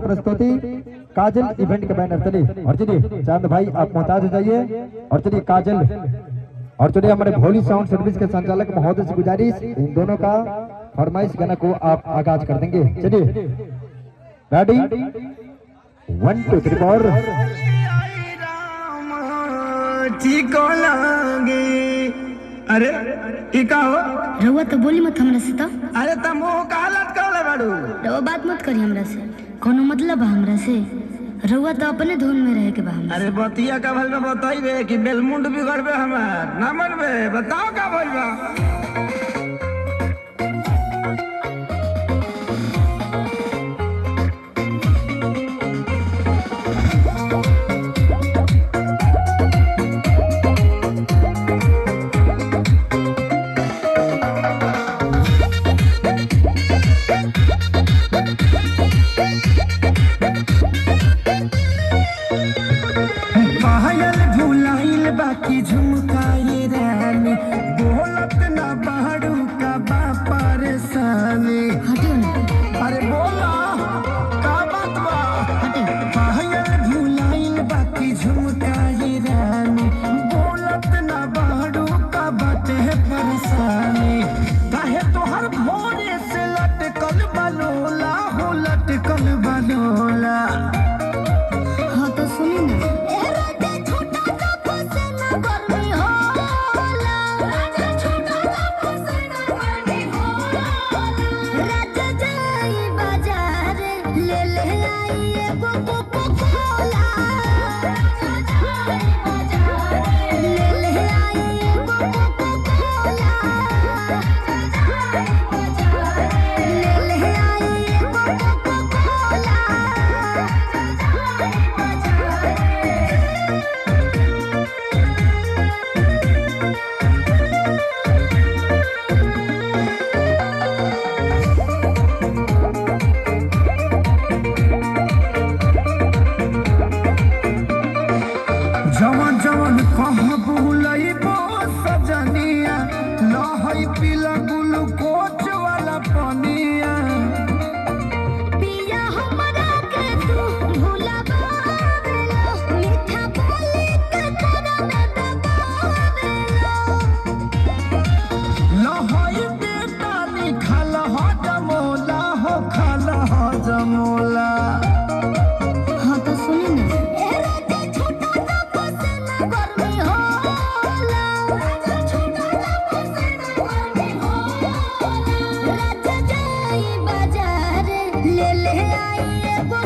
प्रस्तुति काजल इवेंट के बैनर तले। और चलिए चांद भाई आप मोहताज हो जाइए। और चलिए काजल और चलिए हमारे भोली साउंड सर्विस के संचालक महोदय से गुजारिश, इन दोनों का फरमाइश गाना को आप आगाज कर देंगे। चलिए रेडी 1 2 3 4। ठीक लगे अरे का हो रउआ तो बोली मत हमरा से। तो अरे तुम का हालत कर बाड़ू। रउआ बात मत करी हमरा से, कोनो मतलब बा हमरा से। रउआ तो अपने धुन में रहे के बा हमरा। अरे बतिया का भल में बताइबे कि बेलमुंड बिगड़बे हमार ना मनबे। बताओ का भइल बा। बाकी झुमकाए रानी बोलत ना बाड़ू का बा परेशानी। हटियो ना। अरे बोला का बात बा। पायल भुलाइल बाकी झुमकाए रानी बोलत ना बाड़ू का बाटे परेशानी। काहे तोहर भोरे से लटकल बनोला हो लटकल बनोला। हाँ तो सुनी ना। जवन जवन कहाँ बुलइबो सजनिया लहई पीला ग्लूकोज वाला पनिया। पिया हमरा के तू भुलावेला मीठा बोली के तोरा में दबावेला। लहई बेटा निखल हो जमोला हो खल हो जमोला। हाँ तो सुनी ना। ले ले आई एगो